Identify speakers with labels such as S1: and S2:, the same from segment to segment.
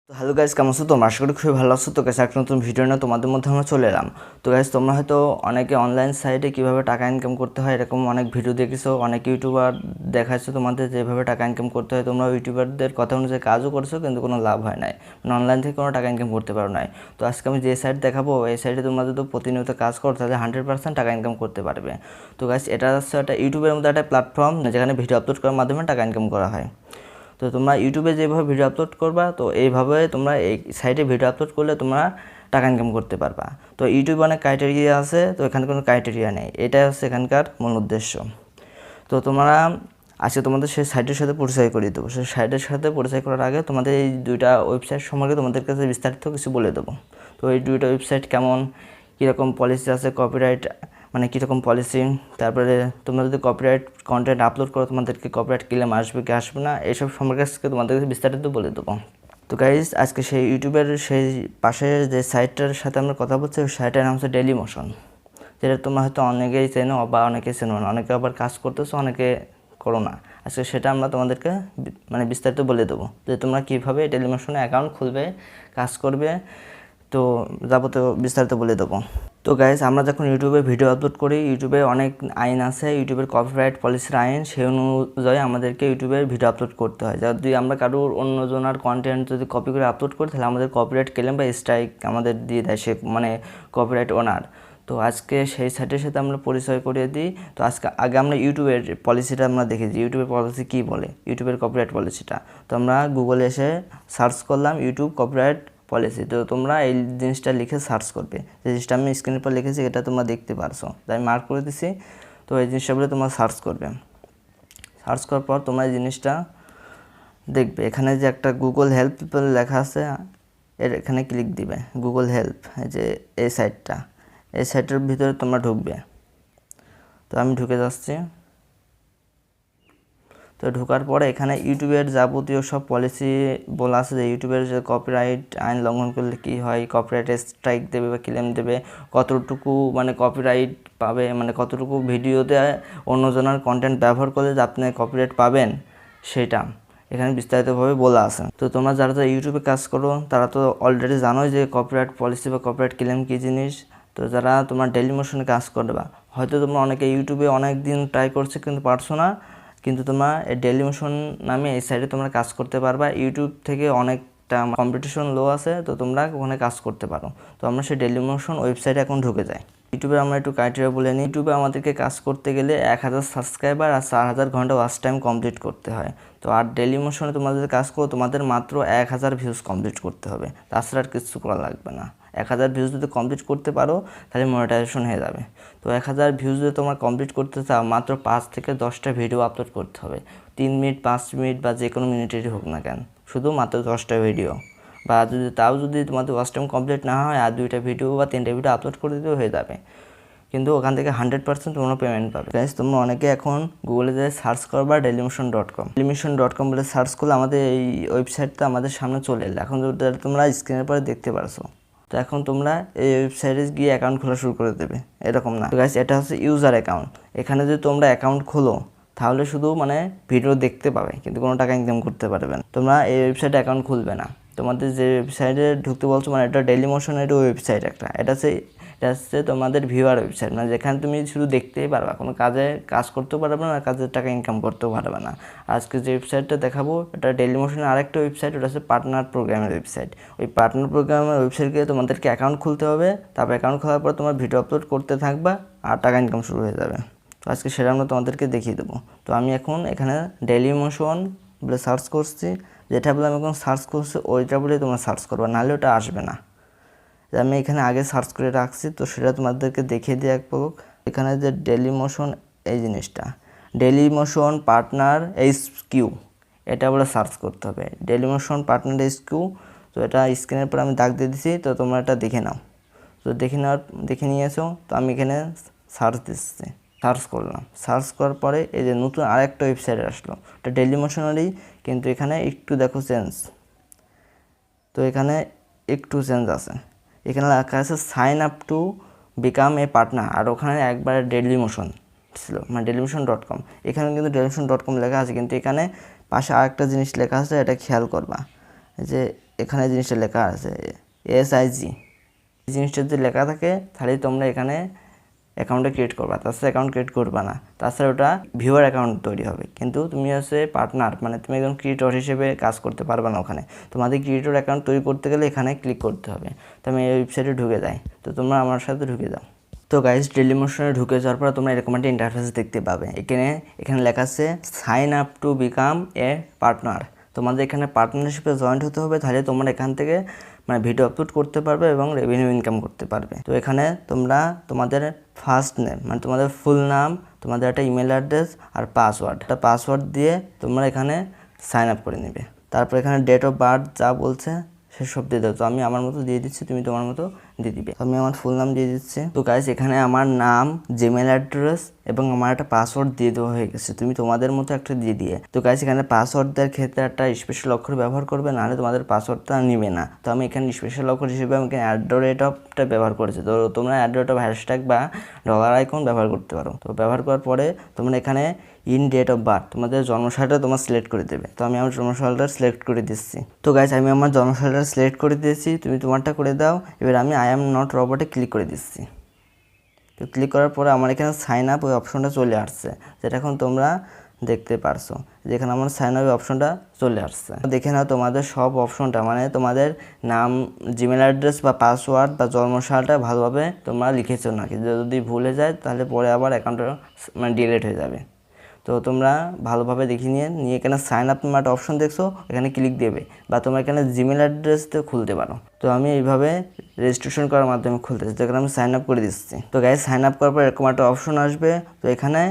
S1: তো hello guys, কেমন আছো? তোমরা আশা করি খুবই ভালো আছো। তো গাইস, একটা নতুন ভিডিও নিয়ে তোমাদের মধ্যে আমরা চলে এলাম। তো গাইস, তোমরা হয়তো অনেকে অনলাইন সাইটে কীভাবে টাকা ইনকাম করতে হয় এরকম অনেক ভিডিও দেখেছো, অনেক ইউটিউবার দেখাচ্ছো তোমাদের যেভাবে টাকা ইনকাম করতে হয়। তোমরা ইউটিউবারদের কথা অনুযায়ী কাজও করছো কিন্তু কোনো লাভ হয় নাই, মানে অনলাইন থেকে কোনো টাকা ইনকাম করতে পারো নাই। তো আজকে আমি যে সাইট দেখাবো এই সাইটে তোমরা যদি প্রতিনিয়ত কাজ করো তাহলে 100% টাকা ইনকাম করতে পারবে। তো গাইস, এটা হচ্ছে একটা ইউটিউবের মধ্যে একটা প্ল্যাটফর্ম যেখানে ভিডিও আপলোড করার মাধ্যমে টাকা ইনকাম করা হয়। তো তোমরা ইউটিউবে যেভাবে ভিডিও আপলোড করবা তো এইভাবে তোমরা এই সাইটে ভিডিও আপলোড করলে তোমরা টাকা ইনকাম করতে পারবা। তো ইউটিউবে অনেক ক্রাইটেরিয়া আছে, তো এখানে কোনো ক্রাইটেরিয়া নেই, এটাই হচ্ছে এখানকার মূল উদ্দেশ্য। তো তোমরা আজকে তোমাদের সেই সাইটের সাথে পরিচয় করিয়ে দেবো। সেই সাইটের সাথে পরিচয় করার আগে তোমাদের এই দুইটা ওয়েবসাইট সম্পর্কে তোমাদের কাছে বিস্তারিত কিছু বলে দেবো। তো এই দুইটা ওয়েবসাইট কেমন, কীরকম পলিসি আছে, কপিরাইট মানে কীরকম পলিসি, তারপরে তোমরা যদি কপিরাইট কন্টেন্ট আপলোড করো তোমাদেরকে কপিরাইট ক্লেম আসবে কি আসবে না, এইসব সম্পর্কে আজকে তোমাদেরকে বিস্তারিত বলে দেবো। তো গাইজ, আজকে সেই ইউটিউবের সেই পাশে যে সাইটটার সাথে আমরা কথা বলছি ওই সাইটের নাম হচ্ছে ডেইলি মোশন, যেটা তোমরা হয়তো অনেকেই চেনো বা অনেকেই চেনো না, অনেকে আবার কাজ করতেছো অনেকে করো না। আজকে সেটা আমরা তোমাদেরকে মানে বিস্তারিত বলে দেবো যে তোমরা কীভাবে ডেইলি মোশনে অ্যাকাউন্ট খুলবে, কাজ করবে, তো যাবতীয় বিস্তারিত বলে দেবো। তো গাইজ, আমরা যখন ইউটিউবে ভিডিও আপলোড করি ইউটিউবে অনেক আইন আছে, ইউটিউবের কপিরাইট পলিসির আইন, সেই অনুযায়ী আমাদেরকে ইউটিউবে ভিডিও আপলোড করতে হয়। যদি আমরা কারোর অন্যজনের কন্টেন্ট যদি কপি করে আপলোড করি তাহলে আমাদের কপিরাইট ক্লেম বা স্ট্রাইক আমাদের দিয়ে দেয় সে, মানে কপিরাইট ওনার। তো আজকে সেই সাইটের সাথে আমরা পরিচয় করিয়ে দিই। তো আগে আমরা ইউটিউবের পলিসিটা আমরা দেখেছি, ইউটিউবের পলিসি কী বলে, ইউটিউবের কপিরাইট পলিসিটা। তো আমরা গুগলে এসে সার্চ করলাম ইউটিউব কপিরাইট পলিসি। তো তোমরা এই জিনিসটা লিখে সার্চ করবে, যে জিনিসটা আমি স্ক্রিনের পর লিখেছি এটা তোমরা দেখতে পারছো, তাই আমি মার্ক করে দিছি। তো এই জিনিসটা বলে তোমরা সার্চ করবে, সার্চ করার পর তোমরা এই জিনিসটা দেখবে। এখানে যে একটা গুগল হেল্প পিপল লেখা আছে এখানে ক্লিক দিবে, গুগল হেল্প, যে এই সাইটটা, এই সাইটের ভিতরে তোমরা ঢুকবে। তো আমি ঢুকে যাচ্ছি। তো ঢোকার পরে এখানে ইউটিউবের যাবতীয় সব পলিসি বলা আছে, যে ইউটিউবের যে কপিরাইট আইন লঙ্ঘন করলে কী হয়, কপিরাইট স্ট্রাইক দেবে বা ক্লেম দেবে, কতটুকু মানে কপিরাইট পাবে, মানে কতটুকু ভিডিওতে অন্যজনের কন্টেন্ট ব্যবহার করলে যে আপনি কপিরাইট পাবেন সেটা এখানে বিস্তারিতভাবে বলা আছে। তো তোমরা যারা ইউটিউবে কাজ করো তারা তো অলরেডি জানোই যে কপিরাইট পলিসি বা কপিরাইট ক্লেম কী জিনিস। তো যারা তোমার ডেইলি মোশনে কাজ করবা, হয়তো তোমরা অনেকে ইউটিউবে অনেক দিন ট্রাই করছে কিন্তু পারছো না, কিন্তু তোমরা এই ডেইলি মোশন নামে এই সাইটে তোমরা কাজ করতে পারবা। ইউটিউব থেকে অনেকটা কম্পিটিশন লো আছে, তো তোমরা ওখানে কাজ করতে পারো। তো আমরা সেই ডেইলি মোশন ওয়েবসাইটে এখন ঢুকে যাই। ইউটিউবে আমরা একটু ক্রাইটেরিয়া বলে নিই। ইউটিউবে আমাদেরকে কাজ করতে গেলে 1000 সাবস্ক্রাইবার আর 4000 ঘন্টা ওয়াচ টাইম কমপ্লিট করতে হয়। তো আর ডেইলি মোশনে তোমাদের কাজ করো তোমাদের মাত্র 1000 ভিউজ কমপ্লিট করতে হবে, তাছাড়া আর কিছু করা লাগবে না। 1000 ভিউজ যদি কমপ্লিট করতে পারো তাহলে মনিটাইজেশন হয়ে যাবে। তো 1000 ভিউজ যদি তোমার কমপ্লিট করতে চাও মাত্র 5 থেকে 10টা ভিডিও আপলোড করতে হবে, 3 মিনিট 5 মিনিট বা যে কোনো মিনিটেরই হোক না কেন, শুধু মাত্র 10টা ভিডিও। বা যদি তোমাদের ওয়াচ টাইম কমপ্লিট না হয় আর 2টা ভিডিও বা 3টা ভিডিও আপলোড করে দিতেও হয়ে যাবে, কিন্তু ওখান থেকে 100% তোমরা পেমেন্ট পাবে। গাইস, তোমরা অনেকে এখন গুগলে যে সার্চ করবা dailymotion.com, dailymotion.com বলে সার্চ করলে আমাদের এই ওয়েবসাইটটা আমাদের সামনে চলে এলো। এখন তোমরা স্ক্রিনের পরে দেখতে পারছো। তো এখন তোমরা এই ওয়েবসাইটে গিয়ে অ্যাকাউন্ট খোলা শুরু করে দেবে, এরকম না। তো গাইস, এটা হচ্ছে ইউজার অ্যাকাউন্ট। এখানে যদি তোমরা অ্যাকাউন্ট খোলো তাহলে শুধু মানে ভিডিও দেখতে পাবে কিন্তু কোনো টাকা ইনকাম করতে পারবে না। তোমরা এই ওয়েবসাইটে অ্যাকাউন্ট খুলবে না। তোমাদের যে ওয়েবসাইটে ঢুকতে বলছো মানে এটা ডেইলি মোশনের ওয়েবসাইট একটা, এটা হচ্ছে তোমাদের ভিউয়ার ওয়েবসাইট, মানে যেখানে তুমি শুধু দেখতেই পারবা, কোনো কাজ করতেও পারবে না, কাজের টাকা ইনকাম করতেও পারবে না। আজকে যে ওয়েবসাইটটা দেখাবো এটা ডেইলি মোশনের আরেকটা ওয়েবসাইট, ওটা হচ্ছে পার্টনার প্রোগ্রামের ওয়েবসাইট। ওই পার্টনার প্রোগ্রামের ওয়েবসাইটে তোমাদেরকে অ্যাকাউন্ট খুলতে হবে, তারপর অ্যাকাউন্ট খোলার পর তোমার ভিডিও আপলোড করতে থাকবা আর টাকা ইনকাম শুরু হয়ে যাবে। তো আজকে সেটা আমরা তোমাদেরকে দেখিয়ে দেবো। তো আমি এখন এখানে ডেইলি মোশন বলে সার্চ করছি, যেটা বলে আমি এখন সার্চ করছি ওইটা বলে তোমরা সার্চ করবা, নাহলে ওটা আসবে না। আমি এখানে আগে সার্চ করে রাখছি, তো সেটা তোমাদেরকে দেখিয়ে দিই এক পলক। এখানে যে ডেইলি মোশন এই জিনিসটা, ডেইলি মোশন পার্টনার HQ, এটা বলে সার্চ করতে হবে, ডেইলি মোশন পার্টনার HQ। তো এটা স্ক্রিনের পর আমি দাগ দিয়ে দিছি, তো তোমরা এটা দেখে নাও। তো দেখে নিয়েছো। তো আমি এখানে সার্চ দিচ্ছি, সার্চ করলাম, সার্চ করার পরে এই যে নতুন আরেকটা ওয়েবসাইট আসলো, এটা ডেইলি মোশনেরই, কিন্তু এখানে একটু দেখো চেঞ্জ। তো এখানে একটু চেঞ্জ আছে, এখানে লেখা আছে sign up to become a partner, আর ওখানে একবারে ডেইলি মোশন ছিল, মানে dailymotion.com। এখানে কিন্তু dailymotion.com লেখা আছে, কিন্তু এখানে পাশে আরেকটা জিনিস লেখা আছে, এটা খেয়াল করবা, যে এখানে জিনিসটা লেখা আছে এসআইজি, এই জিনিসটা যদি লেখা থাকে তাহলে তোমরা এখানে অ্যাকাউন্টটা ক্রিয়েট করবা, তাছাড়া অ্যাকাউন্ট ক্রিয়েট করবা না, তাছাড়া ওটা ভিউয়ার অ্যাকাউন্ট তৈরি হবে। কিন্তু তুমি হচ্ছে পার্টনার, মানে তুমি একজন ক্রিয়েটর হিসেবে কাজ করতে পারবে না ওখানে। তোমাদের ক্রিয়েটর অ্যাকাউন্ট তৈরি করতে গেলে এখানে ক্লিক করতে হবে। তো আমি এই ওয়েবসাইটে ঢুকে যাই, তো তোমরা আমার সাথে ঢুকে যাও। তো গাইস, ডেইলিমোশনে ঢুকে যাওয়ার পর তোমরা এরকম একটা ইন্টারফেস দেখতে পাবে। এখানে লেখা আছে sign up to become a partner. তোমাদের এখানে পার্টনারশিপে জয়েন্ট হতে হবে, তাহলে তোমরা এখান থেকে মানে ভিডিও আপলোড করতে পারবে এবং রেভিনিউ ইনকাম করতে পারবে। তো এখানে তোমরা তোমাদের ফার্স্ট নেম মানে তোমাদের ফুল নাম, তোমাদের একটা ইমেল অ্যাড্রেস আর পাসওয়ার্ড দিয়ে তোমরা এখানে সাইন আপ করে নেবে। তারপর এখানে ডেট অফ বার্থ যা বলছে সেসব দিয়ে দেবো। তো আমি আমার মতো দিয়ে দিচ্ছি, তুমি তোমার মতো দিয়ে দিবে। আমি আমার ফুল নাম দিয়ে দিচ্ছি। তো গাইস, এখানে আমার নাম, জিমেল অ্যাড্রেস এবং আমার একটা পাসওয়ার্ড দিয়ে দেওয়া হয়ে গেছে। তুমি তোমাদের মতো একটা দিয়ে। তো গাইস, এখানে পাসওয়ার্ড দেওয়ার ক্ষেত্রে একটা স্পেশাল অক্ষর ব্যবহার করবে, নাহলে তোমাদের পাসওয়ার্ডটা নিবে না। তো আমি এখানে স্পেশাল অক্ষর হিসেবে আমি এখানে @টা ব্যবহার করেছি। তো তোমরা @, হ্যাশট্যাগ বা ডলার আইকন ব্যবহার করতে পারো। তো ব্যবহার করার পরে তোমরা এখানে ইন ডেট অফ বার্থ তোমাদের জন্মসালটা তোমার সিলেক্ট করে দেবে। তো আমি আমার জন্মসালটা সিলেক্ট করে দিচ্ছি। তো গাইস, আমি আমার জন্মসালটা সিলেক্ট করে দিয়েছি, তুমি তোমারটা করে দাও। এবার আমি আই অ্যাম নট রোবটে ক্লিক করে দিচ্ছি। তো ক্লিক করার পরে আমার এখানে সাইন আপ ওই অপশনটা চলে আসছে, যেটা এখন তোমরা দেখতে পারছো। যেখানে আমার সাইন আপ অপশনটা চলে আসছে। দেখে নাও তোমাদের সব অপশনটা, মানে তোমাদের নাম, জিমেল অ্যাড্রেস বা পাসওয়ার্ড বা জন্মসালটা ভালোভাবে তোমরা লিখেছো নাকি। যদি ভুলে যায় তাহলে পরে আবার অ্যাকাউন্টটা মানে ডিলিট হয়ে যাবে। তো তোমরা ভালোভাবে দেখে নিয়ে এখানে সাইন আপ তোমার একটা অপশন দেখছো, এখানে ক্লিক দেবে, বা তোমরা এখানে জিমেল অ্যাড্রেসতে খুলতে পারো। তো আমি এইভাবে রেজিস্ট্রেশন করার মাধ্যমে খুলতেছি। তো এখানে আমি সাইন আপ করে দিচ্ছি। তো গাইস, সাইন আপ করার পর এরকম একটা অপশন আসবে। তো এখানে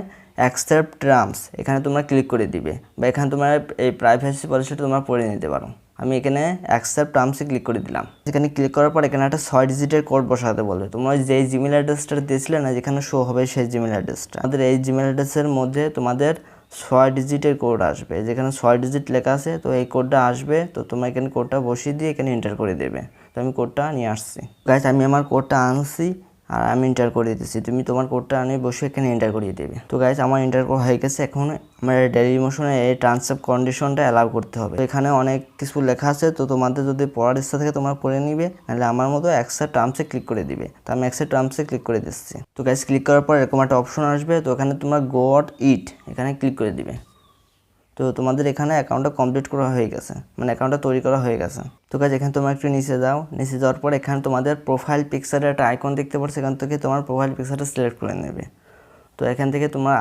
S1: অ্যাকসেপ্ট টার্মস এখানে তোমরা ক্লিক করে দিবে, বা এখানে তোমার এই প্রাইভেসি পলিসিটা তোমরা পড়ে নিতে পারো। আমি এখানে অ্যাকসেপ্ট টার্মসে ক্লিক করে দিলাম। এখানে ক্লিক করার পর এখানে একটা 6 ডিজিটের কোড বসাতে বলবে। তোমরা যেই জিমেল অ্যাড্রেসটা দিয়েছিলে না, যেখানে শো হবে সেই জিমেল অ্যাড্রেসটা, আমাদের এই জিমেল অ্যাড্রেসের মধ্যে তোমাদের 6 ডিজিটের কোড আসবে। যেখানে 6 ডিজিট লেখা আছে, তো এই কোডটা আসবে। তো তোমরা এখানে কোডটা বসিয়ে দিয়ে এখানে এন্টার করে দেবে। তো আমি কোডটা নিয়ে আসছি। গাইস, আমি আমার কোডটা আনছি আর আমি এন্টার করে দিতেছি। তুমি তোমার কোডটা আনে বসে এখানে এন্টার করিয়ে দেবে। তো গাইস, আমার এন্টার করা হয়ে গেছে। এখন আমার ডেইলিমোশনে এই ট্রান্সফার কন্ডিশনটা অ্যালাউ করতে হবে। এখানে অনেক কিছু লেখা আছে, তো তোমাদের যদি পড়ার ইচ্ছা থাকে তোমরা পড়ে নিবে, নাহলে আমার মতো অ্যাকসেপ্ট টার্মসে ক্লিক করে দিবে। তো আমি অ্যাকসেপ্ট টার্মসে ক্লিক করে দিচ্ছি। তো গাইস, ক্লিক করার পর এরকম একটা অপশন আসবে। তো এখানে তোমরা গট ইট এখানে ক্লিক করে দিবে। তো তোমাদের এখানে অ্যাকাউন্টটা কমপ্লিট করা হয়ে গেছে, মানে অ্যাকাউন্টটা তৈরি করা হয়ে গেছে। তো গাইস, এখানে তোমরা একটু নিচে যাও। নিচে যাওয়ার পর এখানে তোমাদের প্রোফাইল পিকচারের একটা আইকন দেখতে পাচ্ছ। এখান থেকে তোমার প্রোফাইল পিকচারটা সিলেক্ট করে নেবে। তো এখান থেকে তোমার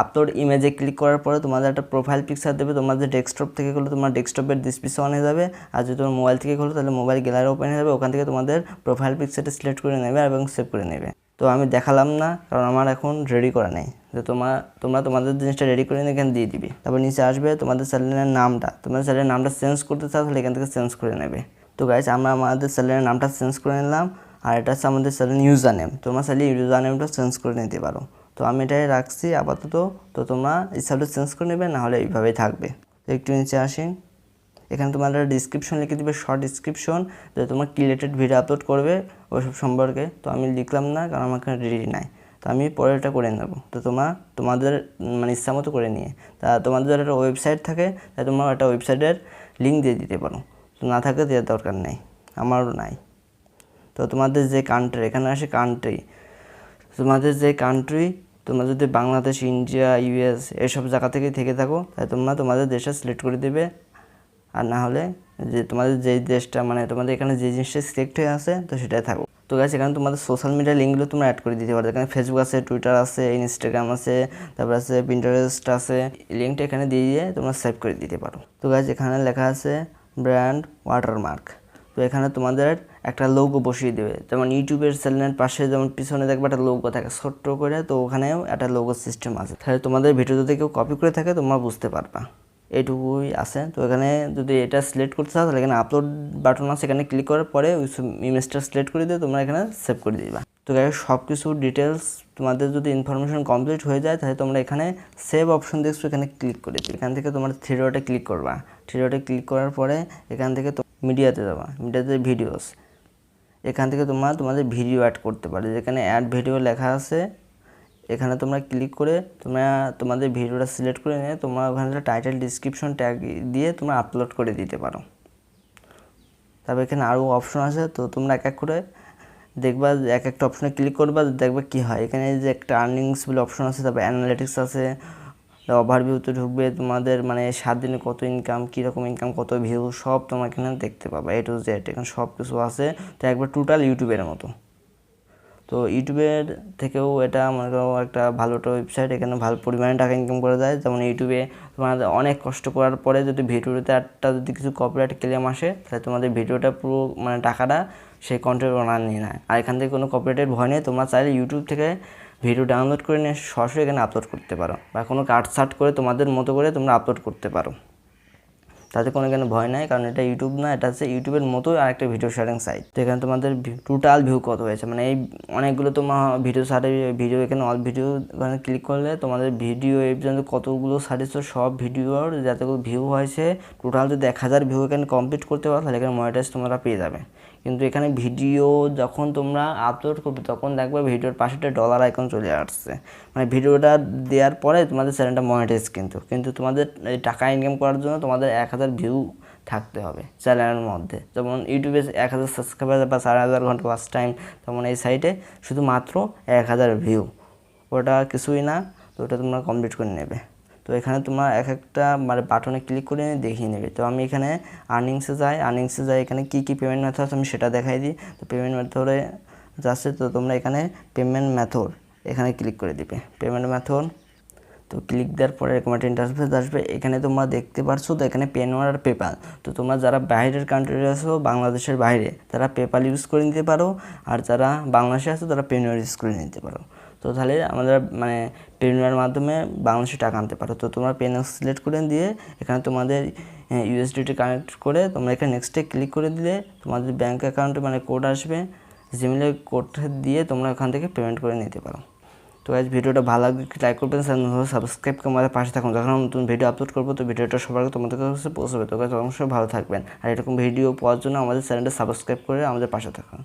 S1: আপলোড ইমেজে ক্লিক করার পরে তোমাদের একটা প্রোফাইল পিকচার দেবে। তোমাদের ডেস্কটপ থেকে করলে তোমার ডেস্কটপের ডিসপ্লে অন হয়ে যাবে, আর যদি তোমার মোবাইল থেকে করলে তাহলে মোবাইল গ্যালারি ওপেন হয়ে যাবে। ওখান থেকে তোমাদের প্রোফাইল পিকচারটা সিলেক্ট করে নেবে এবং সেভ করে নেবে। তো আমি দেখালাম না, কারণ আমার এখন রেডি করা নেই। যে তোমরা তোমাদের জিনিসটা রেডি করে নিয়ে এখানে দিয়ে দিবে। তারপর নিচে আসবে তোমাদের চ্যানেলের নামটা, তোমাদের চ্যানেলের নামটা চেঞ্জ করতে চাও তাহলে এখান থেকে চেঞ্জ করে নেবে। তো গাইস, আমরা আমাদের চ্যানেলের নামটা চেঞ্জ করে নিলাম, আর এটা হচ্ছে আমাদের চ্যানেল ইউজার নেম। তোমরা চাইলে ইউজার নেমটা চেঞ্জ করে নিতে পারো। তো আমি এটাই রাখছি আপাতত। তো তোমরা ইচ্ছা হলে চেঞ্জ করে নেবে, নাহলে এইভাবেই থাকবে। তো একটু নিচে আসি। এখানে তোমার একটা ডিসক্রিপশন লিখে দিবে, শর্ট ডিসক্রিপশন, যে তোমার কি রিলেটেড ভিডিও আপলোড করবে ওইসব সম্পর্কে। তো আমি লিখলাম না, কারণ আমার এখানে রেডি নাই। তো আমি পরেরটা করে নেব। তো তোমাদের মানে ইচ্ছা মতো করে নিয়ে, তা তোমাদের যদি একটা ওয়েবসাইট থাকে তাহলে তোমরা একটা ওয়েবসাইটের লিঙ্ক দিয়ে দিতে পারো। তো না থাকলে দেওয়ার দরকার নেই, আমারও নাই। তো তোমাদের যে কান্ট্রি, এখানে আসে কান্ট্রি, তোমাদের যে কান্ট্রি, তোমরা যদি বাংলাদেশ, ইন্ডিয়া, ইউএস এসব জায়গা থেকে থাকো তাহলে তোমরা তোমাদের দেশটা সিলেক্ট করে দেবে। আর না হলে যে তোমাদের যেই দেশটা মানে তোমাদের এখানে যে জিনিসটা সিলেক্ট হয়ে আছে তো সেটাই থাকো। তো গাইস, এখানে তোমাদের সোশ্যাল মিডিয়া লিঙ্কগুলো তোমরা অ্যাড করে দিতে পারো। এখানে ফেসবুক আছে, টুইটার আছে, ইনস্টাগ্রাম আছে, তারপর আছে পিন্টারেস্ট আছে। লিঙ্কটা এখানে দিয়ে তোমরা সেভ করে দিতে পারো। তো গাইস, এখানে লেখা আছে ব্র্যান্ড ওয়াটারমার্ক। তো এখানে তোমাদের একটা লোগো বসিয়ে দেবে, যেমন ইউটিউবের চ্যানেলের পাশে যেমন পিছনে দেখবে একটা লোগো থাকে ছোট্ট করে, তো ওখানেও একটা লোগো সিস্টেম আছে। তাহলে তোমাদের ভিডিও যদি কেউ কপি করে থাকে তোমরা বুঝতে পারবা। এইটুকুই আছে। তো এখানে যদি এটা সিলেক্ট করতে চাও তাহলে এখানে আপলোড বাটন আছে, এখানে ক্লিক করার পরে ওই ইমেজটা সিলেক্ট করে দিয়ে তোমরা এখানে সেভ করে দিবা। তো গাইস, সব কিছু ডিটেলস তোমাদের যদি ইনফরমেশন কমপ্লিট হয়ে যায় তাহলে তোমরা এখানে সেভ অপশন দেখছো, এখানে ক্লিক করে দিবে। এখান থেকে তোমার থ্রি ডটে ক্লিক করবা। থ্রি ডটে ক্লিক করার পরে এখান থেকে মিডিয়াতে যাবা, মিডিয়াতে ভিডিওস। এখান থেকে তোমাদের ভিডিও অ্যাড করতে পারো। যেখানে অ্যাড ভিডিও লেখা আছে এখানে তোমরা ক্লিক করে তোমাদের ভিডিওটা সিলেক্ট করে নিয়ে তোমরা ওখানে টাইটেল, ডিসক্রিপশন ট্যাগ দিয়ে তোমরা আপলোড করে দিতে পারো। তারপর এখানে আরও অপশন আছে, তো তোমরা এক এক করে দেখবা, এক একটা অপশনে ক্লিক করবা, দেখবা কী হয়। এখানে যে একটা আর্নিংস বলে অপশন আছে, তারপর অ্যানালিটিক্স আছে, ওভারভিউতে ঢুকবে, তোমাদের মানে 7 দিনে কত ইনকাম, কীরকম ইনকাম, কত ভিউ, সব তোমরা এখানে দেখতে পাবা, A to Z এখানে সব কিছু আছে। তো একবার টোটাল ইউটিউবের মতো। তো ইউটিউবের থেকেও এটা মনে করো একটা ভালো একটা ওয়েবসাইট, এখানে ভালো পরিমাণে টাকা ইনকাম করা যায়। যেমন ইউটিউবে তোমাদের অনেক কষ্ট করার পরে যদি ভিডিওতে একটা যদি কিছু কপিরাইট ক্লেম আসে, তাহলে তোমাদের ভিডিওটা পুরো মানে টাকাটা সেই কন্টেন্ট ওনার নিয়ে নেয়। আর এখান থেকে কোনো কপিরাইটের ভয় নেই, তোমরা চাইলে ইউটিউব থেকে ভিডিও ডাউনলোড করে নিয়ে সরাসরি এখানে আপলোড করতে পারো, বা কোনো কাট সাট করে তোমাদের মতো করে তোমরা আপলোড করতে পারো, তাতে কোনো এখানে ভয় নাই। কারণ এটা ইউটিউব না, এটা হচ্ছে ইউটিউবের মতোই আরেকটা ভিডিও শেয়ারিং সাইট। তো এখানে তোমাদের টোটাল ভিউ কত হয়েছে, মানে এই অনেকগুলো তোমার ভিডিও ভিডিও এখানে অল ভিডিও এখানে ক্লিক করলে তোমাদের ভিডিও এই পর্যন্ত কতগুলো সারিয়েছ সব ভিডিওর যতগুলো ভিউ হয়েছে টোটাল যদি 1000 ভিউ এখানে কমপ্লিট করতে পারো, তাহলে এখানে মনিটাইজ তোমরা পেয়ে যাবে। কিন্তু এখানে ভিডিও যখন তোমরা আপলোড করবে তখন দেখবে ভিডিওর পাশে একটা ডলার আইকন চলে আসছে, মানে ভিডিওটা দেওয়ার পরে তোমাদের চ্যানেলটা মনিটাইজ। কিন্তু তোমাদের এই টাকা ইনকাম করার জন্য তোমাদের 1000 ভিউ থাকতে হবে চ্যানেলের মধ্যে। যেমন ইউটিউবে 1000 সাবস্ক্রাইবার বা 4000 ঘন্টা ওয়াচ টাইম, তেমন এই সাইটে শুধুমাত্র 1000 ভিউ, ওটা কিছুই না। তো ওটা তোমরা কমপ্লিট করে নেবে। তো এখানে তোমরা এক একটা মানে বাটনে ক্লিক করে দেখিয়ে নেবে। তো আমি এখানে আর্নিংসে যাই, এখানে কী কী পেমেন্ট মেথড আমি সেটা দেখাই দিই। তো পেমেন্ট মেথডে যাচ্ছে, তো তোমরা এখানে পেমেন্ট মেথড এখানে ক্লিক করে দিবে, পেমেন্ট মেথড। তো ক্লিক দেওয়ার পরে এরকম একটা ইন্টারফেস আসবে, এখানে তোমরা দেখতে পারছো। তো এখানে পেনওয়ার আর পেপাল, তো তোমরা যারা বাইরের কান্ট্রিতে আছো, বাংলাদেশের বাইরে, তারা পেপাল ইউজ করে নিতে পারো, আর যারা বাংলাদেশে আছো তারা পেনওয়ার ইউজ করে নিতে পারো। তো তাহলে আমাদের মানে পেনওয়ার মাধ্যমে বাংলাদেশে টাকা আনতে পারো। তো তোমরা পেনওয়ার সিলেক্ট করে দিয়ে এখানে তোমাদের ইউএসডিটি কানেক্ট করে তোমরা এখানে নেক্সটে ক্লিক করে দিলে তোমাদের ব্যাঙ্ক অ্যাকাউন্টে মানে কোড আসবে, জিমেলের কোড দিয়ে তোমরা ওখান থেকে পেমেন্ট করে নিতে পারো। তো গাইস ভিডিওটা ভালো লাগলে লাইক করবেন, সাবস্ক্রাইব করে আমাদের পাশে থাকুন। যখন আমি নতুন ভিডিও আপলোড করবো তো ভিডিওটা সবার আগে তোমাদের কাছে পৌঁছবে। তো গাইস অবশ্যই ভালো থাকবেন, আর এরকম ভিডিও পাওয়ার জন্য আমাদের চ্যানেলটা সাবস্ক্রাইব করে আমাদের পাশে থাকুন।